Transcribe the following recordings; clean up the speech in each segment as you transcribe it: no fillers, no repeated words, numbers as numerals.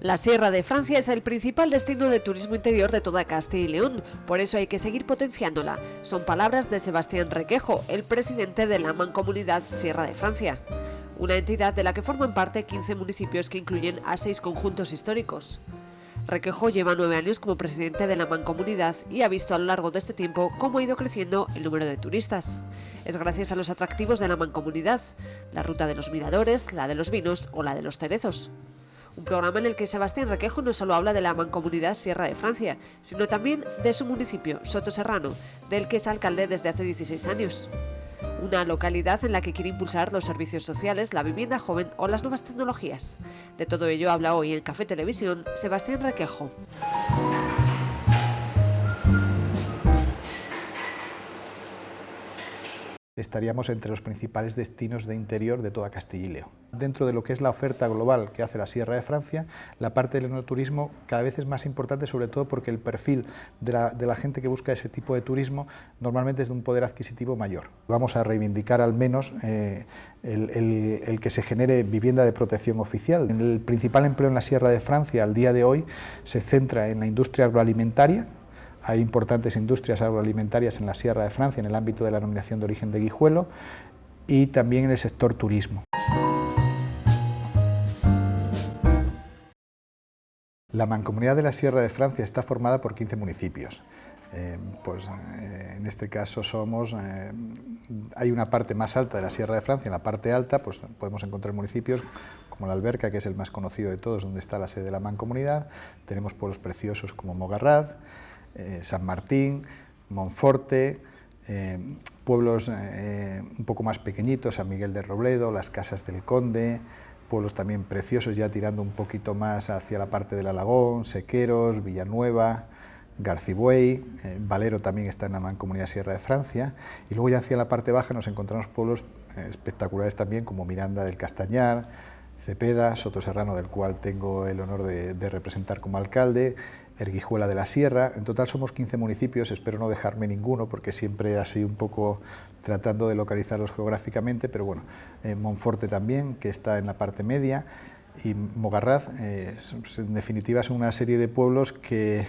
La Sierra de Francia es el principal destino de turismo interior de toda Castilla y León, por eso hay que seguir potenciándola. Son palabras de Sebastián Requejo, el presidente de la Mancomunidad Sierra de Francia, una entidad de la que forman parte 15 municipios que incluyen a 6 conjuntos históricos. Requejo lleva 9 años como presidente de la Mancomunidad y ha visto a lo largo de este tiempo cómo ha ido creciendo el número de turistas. Es gracias a los atractivos de la Mancomunidad, la ruta de los miradores, la de los vinos o la de los cerezos. Un programa en el que Sebastián Requejo no solo habla de la Mancomunidad Sierra de Francia, sino también de su municipio, Sotoserrano, del que es alcalde desde hace 16 años. Una localidad en la que quiere impulsar los servicios sociales, la vivienda joven o las nuevas tecnologías. De todo ello habla hoy en Café Televisión Sebastián Requejo. Estaríamos entre los principales destinos de interior de toda Castilla y León. Dentro de lo que es la oferta global que hace la Sierra de Francia, la parte del enoturismo cada vez es más importante, sobre todo porque el perfil de la gente que busca ese tipo de turismo normalmente es de un poder adquisitivo mayor. Vamos a reivindicar al menos el que se genere vivienda de protección oficial. El principal empleo en la Sierra de Francia al día de hoy se centra en la industria agroalimentaria. Hay importantes industrias agroalimentarias en la Sierra de Francia, en el ámbito de la denominación de origen de Guijuelo, y también en el sector turismo. La Mancomunidad de la Sierra de Francia está formada por 15 municipios. En este caso hay una parte más alta de la Sierra de Francia. En la parte alta pues, podemos encontrar municipios como La Alberca, que es el más conocido de todos, donde está la sede de la Mancomunidad. Tenemos pueblos preciosos como Mogarraz, San Martín, Monforte, pueblos un poco más pequeñitos, San Miguel de Robledo, las Casas del Conde, pueblos también preciosos ya tirando un poquito más hacia la parte del Alagón, Sequeros, Villanueva, Garcibuey, Valero también está en la Mancomunidad Sierra de Francia, y luego ya hacia la parte baja nos encontramos pueblos espectaculares también como Miranda del Castañar, Cepeda, Sotoserrano, del cual tengo el honor de representar como alcalde, Erguijuela de la Sierra. En total somos 15 municipios, espero no dejarme ninguno porque siempre así un poco tratando de localizarlos geográficamente, pero bueno, Monforte también, que está en la parte media, y Mogarraz, en definitiva son una serie de pueblos que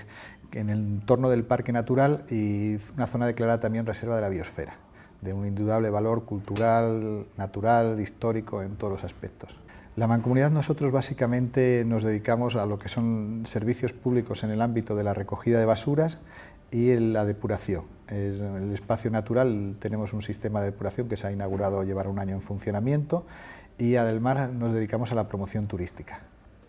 en el entorno del Parque Natural y una zona declarada también Reserva de la Biosfera, de un indudable valor cultural, natural, histórico en todos los aspectos. La Mancomunidad, nosotros básicamente nos dedicamos a lo que son servicios públicos en el ámbito de la recogida de basuras y la depuración. Es el espacio natural, tenemos un sistema de depuración que se ha inaugurado, llevar un año en funcionamiento, y además nos dedicamos a la promoción turística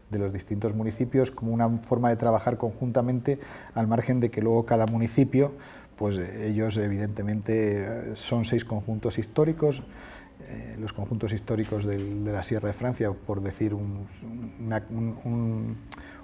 de los distintos municipios como una forma de trabajar conjuntamente, al margen de que luego cada municipio, pues ellos evidentemente son 6 conjuntos históricos. Los conjuntos históricos de la Sierra de Francia, por decir un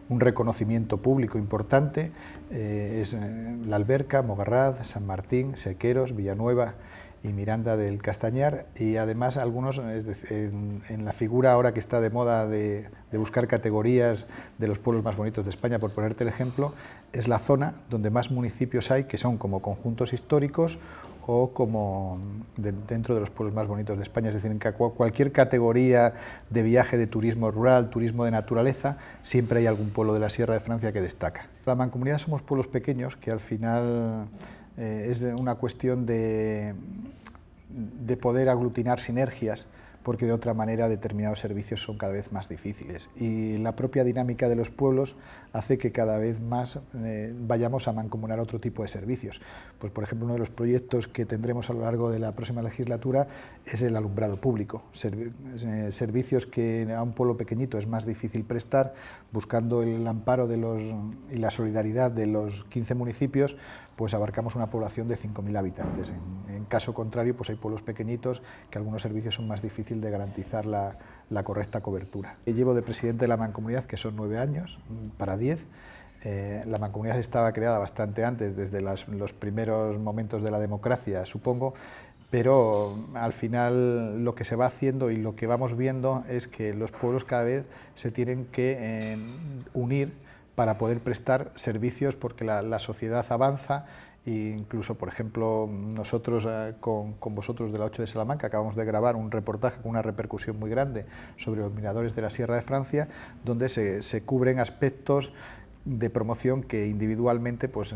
reconocimiento público importante, es La Alberca, Mogarraz, San Martín, Sequeros, Villanueva y Miranda del Castañar, y además algunos, en la figura ahora que está de moda de buscar categorías de los pueblos más bonitos de España, por ponerte el ejemplo, es la zona donde más municipios hay que son como conjuntos históricos o como dentro de los pueblos más bonitos de España, es decir, en cualquier categoría de viaje de turismo rural, turismo de naturaleza, siempre hay algún pueblo de la Sierra de Francia que destaca. La Mancomunidad somos pueblos pequeños que al final es una cuestión de poder aglutinar sinergias, porque de otra manera determinados servicios son cada vez más difíciles, y la propia dinámica de los pueblos hace que cada vez más vayamos a mancomunar otro tipo de servicios. Pues, por ejemplo, uno de los proyectos que tendremos a lo largo de la próxima legislatura es el alumbrado público, servicios que a un pueblo pequeñito es más difícil prestar, buscando el amparo y la solidaridad de los 15 municipios, pues abarcamos una población de 5.000 habitantes. En caso contrario, pues hay pueblos pequeñitos que algunos servicios son más difíciles de garantizar la correcta cobertura. Llevo de presidente de la Mancomunidad, que son 9 años, para 10. La Mancomunidad estaba creada bastante antes, desde los primeros momentos de la democracia, supongo, pero al final lo que se va haciendo y lo que vamos viendo es que los pueblos cada vez se tienen que unir para poder prestar servicios, porque la sociedad avanza E incluso, por ejemplo, nosotros con vosotros de la 8 de Salamanca acabamos de grabar un reportaje con una repercusión muy grande sobre los miradores de la Sierra de Francia, donde se cubren aspectos de promoción que individualmente pues,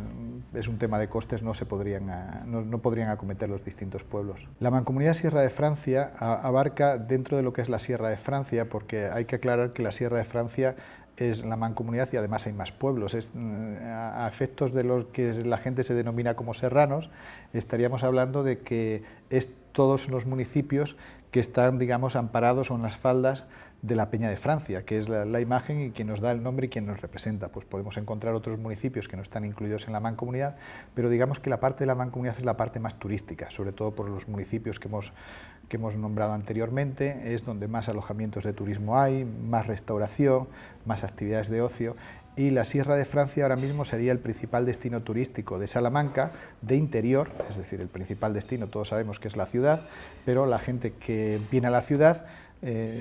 es un tema de costes, no podrían acometer los distintos pueblos. La Mancomunidad Sierra de Francia abarca dentro de lo que es la Sierra de Francia, porque hay que aclarar que la Sierra de Francia es la mancomunidad y además hay más pueblos. A efectos de los que la gente se denomina como serranos, estaríamos hablando de que es todos los municipios que están, digamos, amparados o en las faldas de la Peña de Francia, que es la imagen y quien nos da el nombre y quien nos representa. Pues podemos encontrar otros municipios que no están incluidos en la mancomunidad, pero digamos que la parte de la mancomunidad es la parte más turística, sobre todo por los municipios que hemos nombrado anteriormente, es donde más alojamientos de turismo hay, más restauración, más actividades de ocio, y la Sierra de Francia ahora mismo sería el principal destino turístico de Salamanca, de interior, es decir, el principal destino todos sabemos que es la ciudad, pero la gente que viene a la ciudad,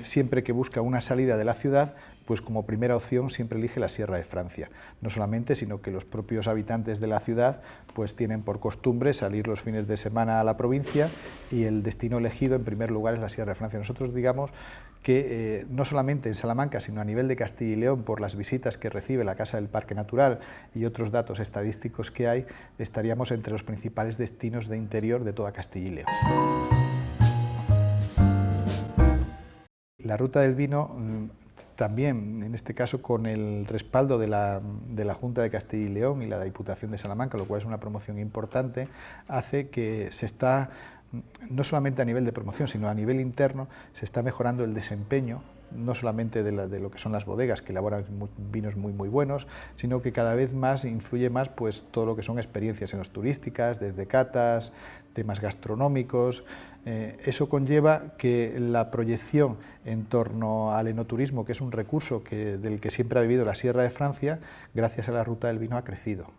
siempre que busca una salida de la ciudad, pues como primera opción siempre elige la Sierra de Francia. No solamente, sino que los propios habitantes de la ciudad pues tienen por costumbre salir los fines de semana a la provincia y el destino elegido en primer lugar es la Sierra de Francia. Nosotros digamos que no solamente en Salamanca, sino a nivel de Castilla y León, por las visitas que recibe la Casa del Parque Natural y otros datos estadísticos que hay, estaríamos entre los principales destinos de interior de toda Castilla y León. La Ruta del Vino, también, en este caso, con el respaldo de la Junta de Castilla y León y la Diputación de Salamanca, lo cual es una promoción importante, hace que se está, no solamente a nivel de promoción, sino a nivel interno, se está mejorando el desempeño, no solamente de lo que son las bodegas, que elaboran vinos muy buenos, sino que cada vez más influye más pues, todo lo que son experiencias en los turísticas, desde catas, temas gastronómicos. Eso conlleva que la proyección en torno al enoturismo, que es un recurso del que siempre ha vivido la Sierra de Francia, gracias a la Ruta del Vino ha crecido.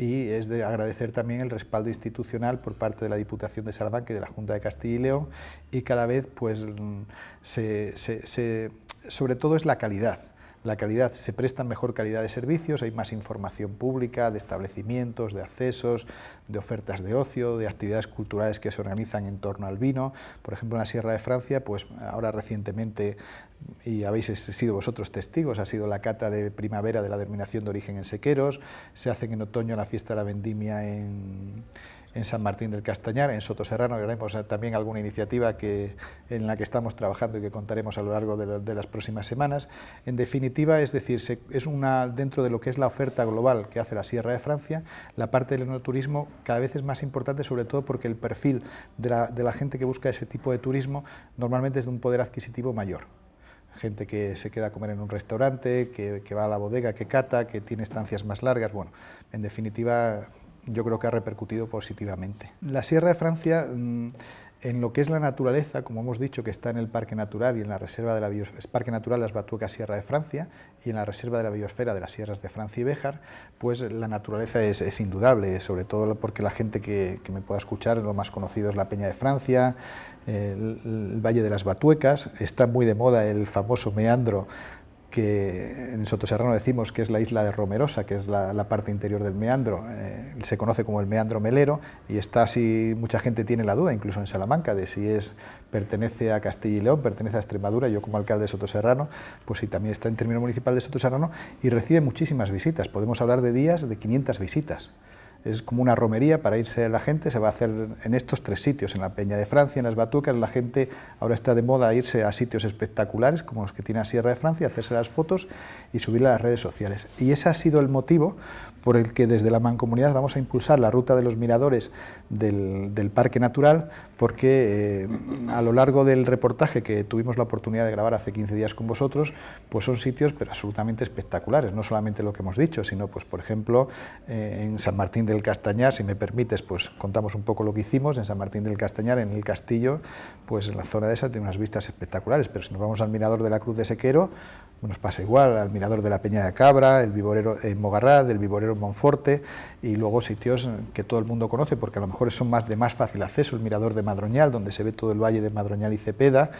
Y es de agradecer también el respaldo institucional por parte de la Diputación de Salamanca y de la Junta de Castilla y León, y cada vez, pues, sobre todo es la calidad. La calidad, se presta mejor calidad de servicios, hay más información pública de establecimientos, de accesos, de ofertas de ocio, de actividades culturales que se organizan en torno al vino. Por ejemplo, en la Sierra de Francia, pues ahora recientemente, y habéis sido vosotros testigos, ha sido la cata de primavera de la denominación de origen en Sequeros, se hacen en otoño la fiesta de la vendimia en San Martín del Castañar, en Sotoserrano, haremos también alguna iniciativa en la que estamos trabajando y que contaremos a lo largo de las próximas semanas. En definitiva, es decir, es dentro de lo que es la oferta global que hace la Sierra de Francia, la parte del enoturismo cada vez es más importante, sobre todo porque el perfil de la gente que busca ese tipo de turismo normalmente es de un poder adquisitivo mayor. Gente que se queda a comer en un restaurante, que va a la bodega, que cata, que tiene estancias más largas. Bueno, en definitiva, yo creo que ha repercutido positivamente. La Sierra de Francia, en lo que es la naturaleza, como hemos dicho, que está en el Parque Natural y en la Reserva de la Parque Natural Las Batuecas Sierra de Francia y en la Reserva de la Biosfera de las Sierras de Francia y Béjar, pues la naturaleza es indudable, sobre todo porque la gente que me pueda escuchar, lo más conocido es la Peña de Francia, el Valle de las Batuecas, está muy de moda el famoso meandro que en Sotoserrano decimos que es la isla de Romerosa, que es la parte interior del meandro, se conoce como el meandro melero, y está así, mucha gente tiene la duda, incluso en Salamanca, de si pertenece a Castilla y León, pertenece a Extremadura. Yo como alcalde de Sotoserrano, pues sí, también está en término municipal de Sotoserrano y recibe muchísimas visitas, podemos hablar de días de 500 visitas. Es como una romería para irse la gente, se va a hacer en estos tres sitios, en la Peña de Francia, en las Batuecas. La gente ahora está de moda irse a sitios espectaculares como los que tiene la Sierra de Francia, hacerse las fotos y subirlas a las redes sociales. Y ese ha sido el motivo por el que desde la Mancomunidad vamos a impulsar la ruta de los miradores del Parque Natural, porque a lo largo del reportaje que tuvimos la oportunidad de grabar hace 15 días con vosotros, pues son sitios pero absolutamente espectaculares, no solamente lo que hemos dicho, sino pues por ejemplo en San Martín del Castañar, si me permites, pues contamos un poco lo que hicimos en San Martín del Castañar, en el castillo, pues en la zona de esa tiene unas vistas espectaculares, pero si nos vamos al mirador de la Cruz de Sequero, nos pasa igual, al mirador de la Peña de Cabra, el viborero en Mogarrad, el viborero el Monforte, y luego sitios que todo el mundo conoce, porque a lo mejor son de más fácil acceso, el Mirador de Madroñal, donde se ve todo el valle de Madroñal y Cepeda,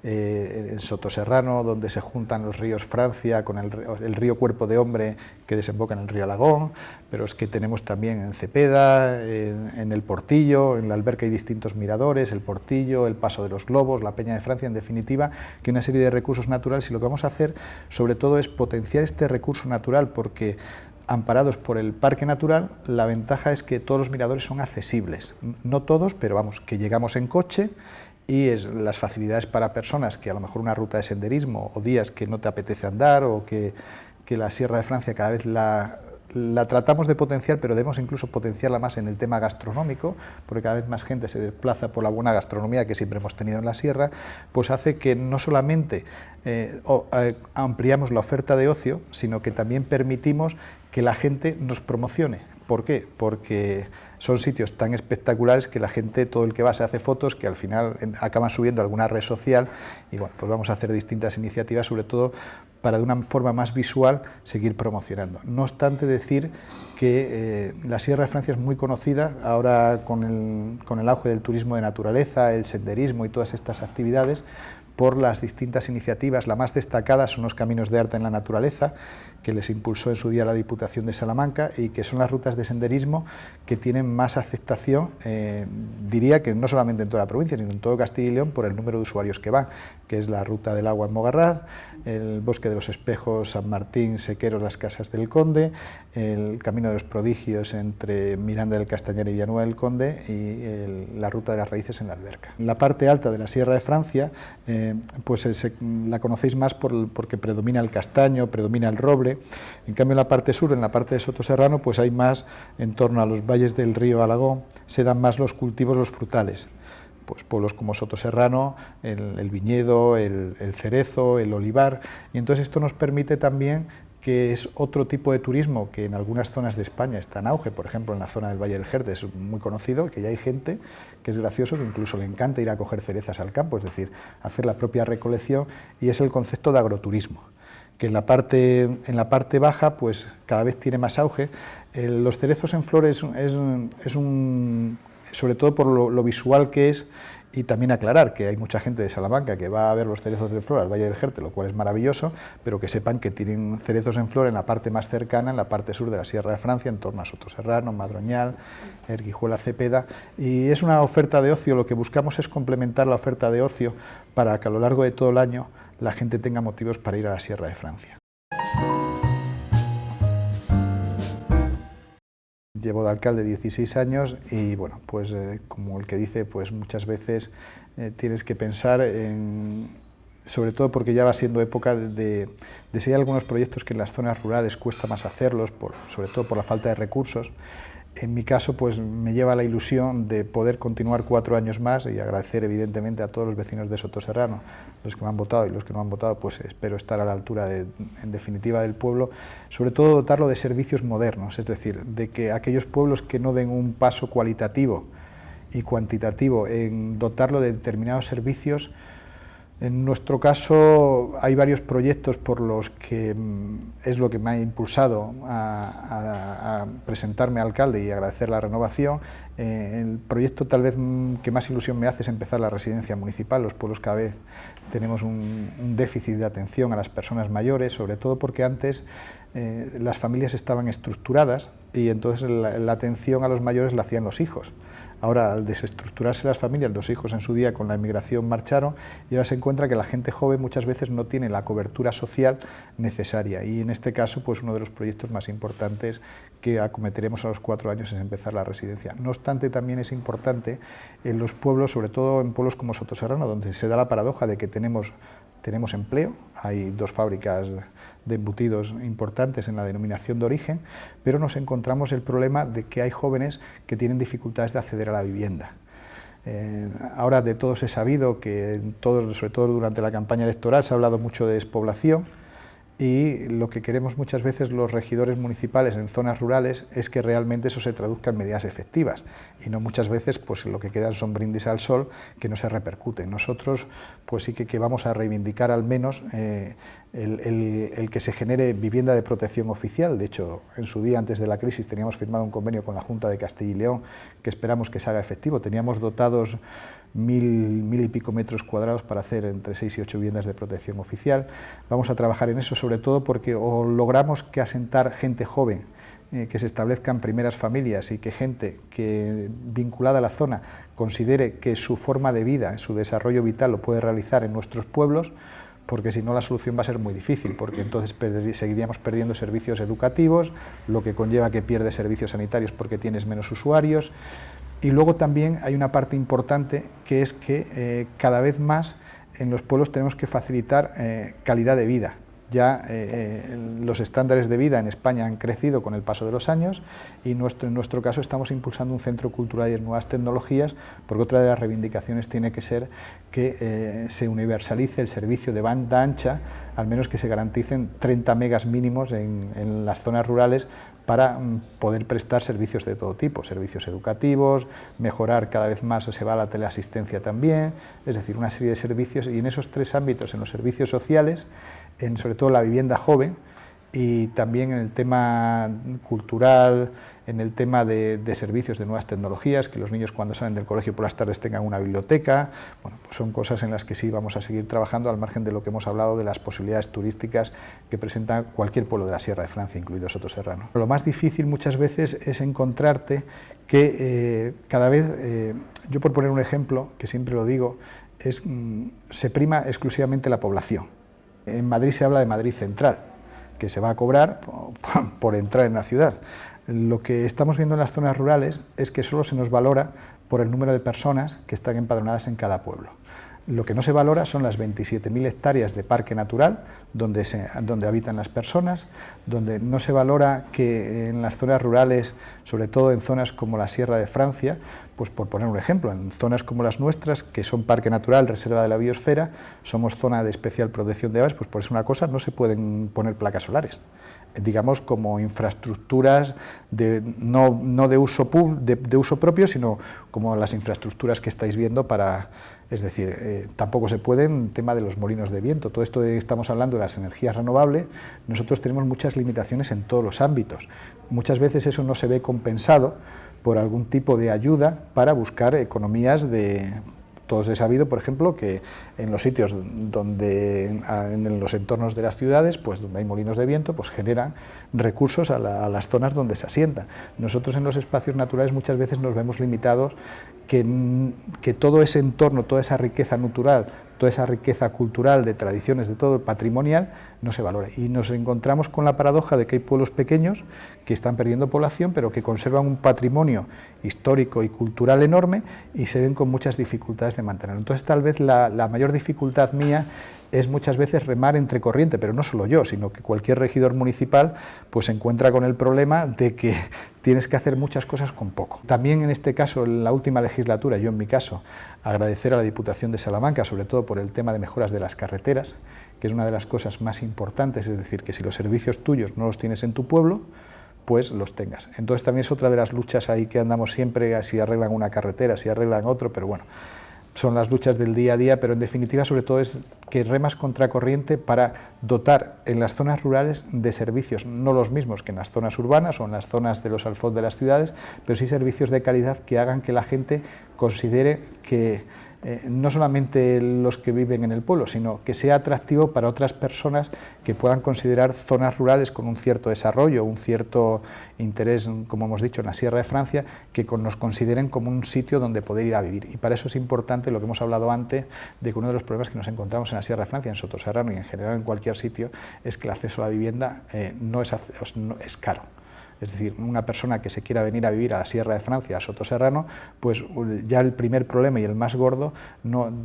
en Sotoserrano, donde se juntan los ríos Francia con el río Cuerpo de Hombre que desemboca en el río Alagón, pero es que tenemos también en Cepeda, en el Portillo, en la Alberca hay distintos miradores, el Portillo, el Paso de los Globos, la Peña de Francia, en definitiva, que una serie de recursos naturales, y lo que vamos a hacer sobre todo es potenciar este recurso natural, porque amparados por el parque natural, la ventaja es que todos los miradores son accesibles, no todos, pero vamos, que llegamos en coche, y las facilidades para personas que a lo mejor una ruta de senderismo o días que no te apetece andar, o que la Sierra de Francia cada vez la tratamos de potenciar, pero debemos incluso potenciarla más en el tema gastronómico, porque cada vez más gente se desplaza por la buena gastronomía que siempre hemos tenido en la sierra, pues hace que no solamente ampliamos la oferta de ocio, sino que también permitimos que la gente nos promocione. ¿Por qué? Porque son sitios tan espectaculares que la gente, todo el que va, se hace fotos que al final acaban subiendo a alguna red social, y bueno, pues vamos a hacer distintas iniciativas, sobre todo para de una forma más visual seguir promocionando. No obstante decir que la Sierra de Francia es muy conocida ahora con el auge del turismo de naturaleza, el senderismo y todas estas actividades, por las distintas iniciativas. La más destacada son los caminos de arte en la naturaleza, que les impulsó en su día la Diputación de Salamanca, y que son las rutas de senderismo que tienen más aceptación, diría que no solamente en toda la provincia, sino en todo Castilla y León, por el número de usuarios que van, que es la Ruta del Agua en Mogarraz, el Bosque de los Espejos, San Martín, Sequeros, las Casas del Conde, el Camino de los Prodigios entre Miranda del Castañar y Villanueva del Conde, y la Ruta de las Raíces en la Alberca. La parte alta de la Sierra de Francia, pues la conocéis más porque predomina el castaño, predomina el roble. En cambio, en la parte sur, en la parte de Sotoserrano, pues hay más, en torno a los valles del río Alagón, se dan más los cultivos, los frutales. Pues pueblos como Sotoserrano, el viñedo, el cerezo, el olivar, y entonces esto nos permite también, que es otro tipo de turismo que en algunas zonas de España está en auge, por ejemplo en la zona del Valle del Jerte es muy conocido, que ya hay gente que es gracioso, que incluso le encanta ir a coger cerezas al campo, es decir, hacer la propia recolección, y es el concepto de agroturismo, que en la parte baja pues cada vez tiene más auge. Los cerezos en flor es sobre todo por lo visual que es, y también aclarar que hay mucha gente de Salamanca que va a ver los cerezos de flor al Valle del Jerte, lo cual es maravilloso, pero que sepan que tienen cerezos en flor en la parte más cercana, en la parte sur de la Sierra de Francia, en torno a Sotoserrano, Madroñal, Erguijuela, Cepeda, y es una oferta de ocio. Lo que buscamos es complementar la oferta de ocio para que a lo largo de todo el año la gente tenga motivos para ir a la Sierra de Francia. Llevo de alcalde 16 años y bueno, pues como el que dice, pues muchas veces tienes que pensar sobre todo porque ya va siendo época de si hay algunos proyectos que en las zonas rurales cuesta más hacerlos, sobre todo por la falta de recursos. En mi caso, pues me lleva la ilusión de poder continuar 4 años más, y agradecer evidentemente a todos los vecinos de Sotoserrano, los que me han votado y los que no han votado, pues espero estar a la altura en definitiva del pueblo, sobre todo dotarlo de servicios modernos, es decir, de que aquellos pueblos que no den un paso cualitativo y cuantitativo en dotarlo de determinados servicios. En nuestro caso hay varios proyectos por los que es lo que me ha impulsado a presentarme a alcalde y agradecer la renovación. El proyecto tal vez que más ilusión me hace es empezar la residencia municipal. Los pueblos cada vez tenemos un déficit de atención a las personas mayores, sobre todo porque antes las familias estaban estructuradas y entonces la atención a los mayores la hacían los hijos. Ahora, al desestructurarse las familias, los hijos en su día con la emigración marcharon, y ahora se encuentra que la gente joven muchas veces no tiene la cobertura social necesaria, y en este caso pues uno de los proyectos más importantes que acometeremos a los 4 años es empezar la residencia. No obstante, también es importante en los pueblos, sobre todo en pueblos como Sotoserrano, donde se da la paradoja de que tenemos empleo, hay 2 fábricas de embutidos importantes en la denominación de origen, pero nos encontramos el problema de que hay jóvenes que tienen dificultades de acceder a la vivienda. Ahora de todos he sabido que, sobre todo durante la campaña electoral, se ha hablado mucho de despoblación, y lo que queremos muchas veces los regidores municipales en zonas rurales es que realmente eso se traduzca en medidas efectivas, y no muchas veces pues lo que quedan son brindis al sol que no se repercuten. Nosotros pues sí que vamos a reivindicar al menos el que se genere vivienda de protección oficial. De hecho, en su día, antes de la crisis, teníamos firmado un convenio con la Junta de Castilla y León que esperamos que se haga efectivo. Teníamos dotados 1000 y pico metros cuadrados para hacer entre 6 y 8 viviendas de protección oficial. Vamos a trabajar en eso, sobre todo porque o logramos que asentar gente joven, que se establezcan primeras familias y que gente que vinculada a la zona considere que su forma de vida, su desarrollo vital lo puede realizar en nuestros pueblos, porque si no la solución va a ser muy difícil, porque entonces seguiríamos perdiendo servicios educativos, lo que conlleva que pierdes servicios sanitarios porque tienes menos usuarios. Y luego también hay una parte importante, que es que cada vez más en los pueblos tenemos que facilitar calidad de vida. Ya los estándares de vida en España han crecido con el paso de los años y en nuestro caso estamos impulsando un centro cultural y de nuevas tecnologías, porque otra de las reivindicaciones tiene que ser que se universalice el servicio de banda ancha, al menos que se garanticen 30 megas mínimos en las zonas rurales para poder prestar servicios de todo tipo, servicios educativos, mejorar cada vez más, se va a la teleasistencia también, es decir, una serie de servicios, y en esos 3 ámbitos, en los servicios sociales, sobre todo la vivienda joven, y también en el tema cultural, en el tema de servicios de nuevas tecnologías, que los niños cuando salen del colegio por las tardes tengan una biblioteca. Bueno, pues son cosas en las que sí vamos a seguir trabajando, al margen de lo que hemos hablado de las posibilidades turísticas que presenta cualquier pueblo de la Sierra de Francia, incluido Sotoserrano. Lo más difícil muchas veces es encontrarte que cada vez, yo por poner un ejemplo, que siempre lo digo, se prima exclusivamente la población. En Madrid se habla de Madrid Central, que se va a cobrar por entrar en la ciudad. Lo que estamos viendo en las zonas rurales es que solo se nos valora por el número de personas que están empadronadas en cada pueblo. Lo que no se valora son las 27.000 hectáreas de parque natural donde habitan las personas, donde no se valora que en las zonas rurales, sobre todo en zonas como la Sierra de Francia, pues por poner un ejemplo, en zonas como las nuestras, que son parque natural, reserva de la biosfera, somos zona de especial protección de aves, pues por eso una cosa, no se pueden poner placas solares, digamos como infraestructuras no de uso propio, sino como las infraestructuras que estáis viendo para... Es decir, tampoco se puede en el tema de los molinos de viento. Todo esto de que estamos hablando de las energías renovables, nosotros tenemos muchas limitaciones en todos los ámbitos. Muchas veces eso no se ve compensado por algún tipo de ayuda para buscar economías de... Todos he sabido, por ejemplo, que en los sitios en los entornos de las ciudades, pues donde hay molinos de viento, pues generan recursos a las zonas donde se asientan. Nosotros en los espacios naturales muchas veces nos vemos limitados que todo ese entorno, toda esa riqueza natural, toda esa riqueza cultural, de tradiciones, de todo patrimonial, no se valora. Y nos encontramos con la paradoja de que hay pueblos pequeños que están perdiendo población, pero que conservan un patrimonio histórico y cultural enorme y se ven con muchas dificultades de mantenerlo. Entonces, tal vez la mayor dificultad mía es muchas veces remar entre corriente, pero no solo yo, sino que cualquier regidor municipal pues se encuentra con el problema de que tienes que hacer muchas cosas con poco. También en este caso, en la última legislatura, yo en mi caso, agradecer a la Diputación de Salamanca, sobre todo por el tema de mejoras de las carreteras, que es una de las cosas más importantes, es decir, que si los servicios tuyos no los tienes en tu pueblo, pues los tengas. Entonces también es otra de las luchas ahí que andamos siempre, si arreglan una carretera, si arreglan otro, pero bueno, son las luchas del día a día, pero en definitiva sobre todo es que remas contracorriente para dotar en las zonas rurales de servicios, no los mismos que en las zonas urbanas o en las zonas de los alfoz de las ciudades, pero sí servicios de calidad que hagan que la gente considere que no solamente los que viven en el pueblo, sino que sea atractivo para otras personas que puedan considerar zonas rurales con un cierto desarrollo, un cierto interés, como hemos dicho, en la Sierra de Francia, que nos consideren como un sitio donde poder ir a vivir. Y para eso es importante lo que hemos hablado antes, de que uno de los problemas que nos encontramos en la Sierra de Francia, en Sotoserrano y en general en cualquier sitio, es que el acceso a la vivienda es caro. Es decir, una persona que se quiera venir a vivir a la Sierra de Francia, a Sotoserrano, pues ya el primer problema y el más gordo,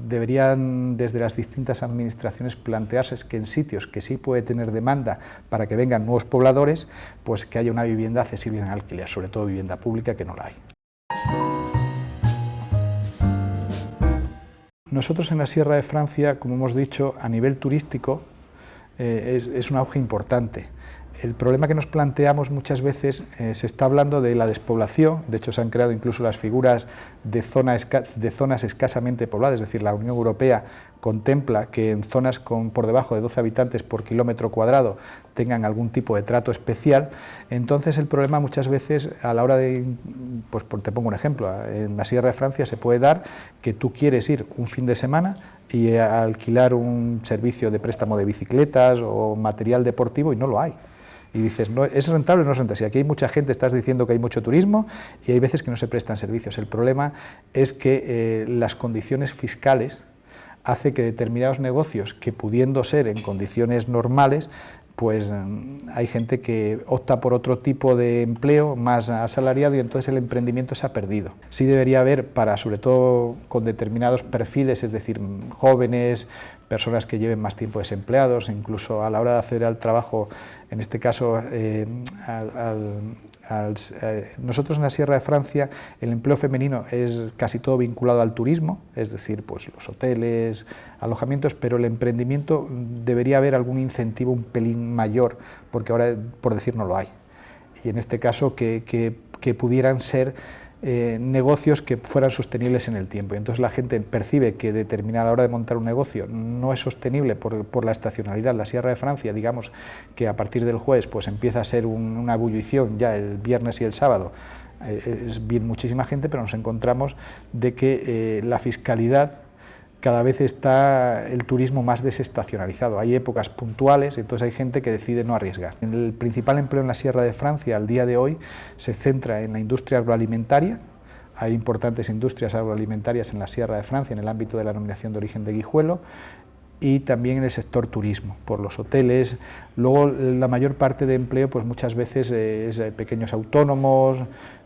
deberían desde las distintas administraciones plantearse que en sitios que sí puede tener demanda para que vengan nuevos pobladores, pues que haya una vivienda accesible en alquiler, sobre todo vivienda pública, que no la hay. Nosotros en la Sierra de Francia, como hemos dicho, a nivel turístico es un auge importante. El problema que nos planteamos muchas veces, se está hablando de la despoblación, de hecho se han creado incluso las figuras de zonas escasamente pobladas, es decir, la Unión Europea contempla que en zonas por debajo de 12 habitantes por kilómetro cuadrado tengan algún tipo de trato especial. Entonces el problema muchas veces a la hora de, pues te pongo un ejemplo, en la Sierra de Francia se puede dar que tú quieres ir un fin de semana y alquilar un servicio de préstamo de bicicletas o material deportivo y no lo hay. Y dices, no, ¿es rentable o no es rentable? Si aquí hay mucha gente, estás diciendo que hay mucho turismo y hay veces que no se prestan servicios. El problema es que las condiciones fiscales hace que determinados negocios que pudiendo ser en condiciones normales, pues hay gente que opta por otro tipo de empleo más asalariado y entonces el emprendimiento se ha perdido. Sí debería haber para, sobre todo con determinados perfiles, es decir, jóvenes, personas que lleven más tiempo desempleados, incluso a la hora de hacer el trabajo, en este caso, nosotros en la Sierra de Francia el empleo femenino es casi todo vinculado al turismo, es decir, pues los hoteles, alojamientos, pero el emprendimiento debería haber algún incentivo un pelín mayor, porque ahora, por decir, no lo hay. Y en este caso que pudieran ser negocios que fueran sostenibles en el tiempo. Y entonces la gente percibe que a la hora de montar un negocio no es sostenible por la estacionalidad. La Sierra de Francia, digamos que a partir del jueves pues empieza a ser una ebullición ya el viernes y el sábado. Viene muchísima gente, pero nos encontramos de que la fiscalidad cada vez está el turismo más desestacionalizado. Hay épocas puntuales, entonces hay gente que decide no arriesgar. El principal empleo en la Sierra de Francia al día de hoy se centra en la industria agroalimentaria. Hay importantes industrias agroalimentarias en la Sierra de Francia en el ámbito de la denominación de origen de Guijuelo y también en el sector turismo, por los hoteles. Luego la mayor parte de empleo pues muchas veces es pequeños autónomos,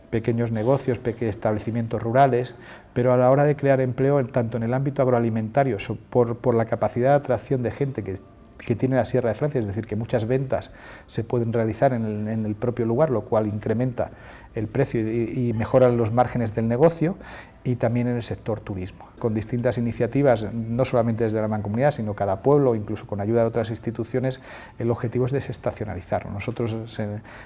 pequeños negocios, establecimientos rurales, pero a la hora de crear empleo, tanto en el ámbito agroalimentario, por la capacidad de atracción de gente que tiene la Sierra de Francia, es decir, que muchas ventas se pueden realizar en el propio lugar, lo cual incrementa el precio y mejora los márgenes del negocio, y también en el sector turismo, con distintas iniciativas, no solamente desde la Mancomunidad, sino cada pueblo, incluso con ayuda de otras instituciones. El objetivo es desestacionalizar. Nosotros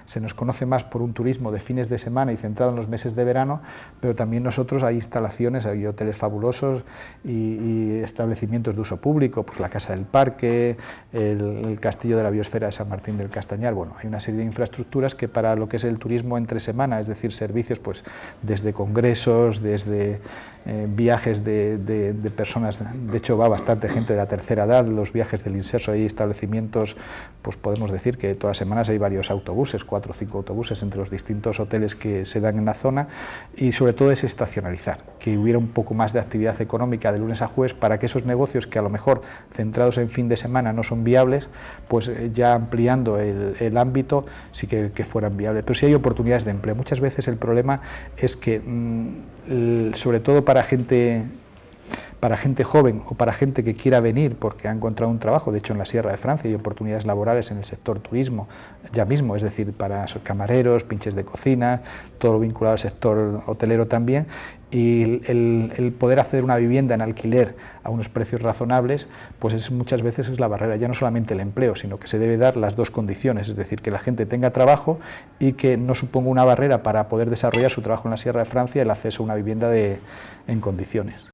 se nos conoce más por un turismo de fines de semana y centrado en los meses de verano, pero también nosotros hay instalaciones, hay hoteles fabulosos y establecimientos de uso público, pues la Casa del Parque, el Castillo de la Biosfera de San Martín del Castañar. Bueno, hay una serie de infraestructuras que para lo que es el turismo entre semana, es decir, servicios pues desde congresos, desde viajes de personas, de hecho va bastante gente de la tercera edad, los viajes del Inserso, hay establecimientos, pues podemos decir que todas las semanas hay varios autobuses, 4 o 5 autobuses entre los distintos hoteles que se dan en la zona, y sobre todo es estacionalizar, que hubiera un poco más de actividad económica de lunes a jueves para que esos negocios que a lo mejor centrados en fin de semana no son viables, pues ya ampliando el ámbito sí que fueran viables. Pero sí hay oportunidades de empleo. Muchas veces el problema es que sobre todo para gente joven o para gente que quiera venir porque ha encontrado un trabajo. De hecho en la Sierra de Francia hay oportunidades laborales en el sector turismo ya mismo, es decir, para camareros, pinches de cocina, todo lo vinculado al sector hotelero también, y el poder hacer una vivienda en alquiler a unos precios razonables, pues muchas veces es la barrera, ya no solamente el empleo, sino que se debe dar las dos condiciones, es decir, que la gente tenga trabajo y que no suponga una barrera para poder desarrollar su trabajo en la Sierra de Francia el acceso a una vivienda en condiciones.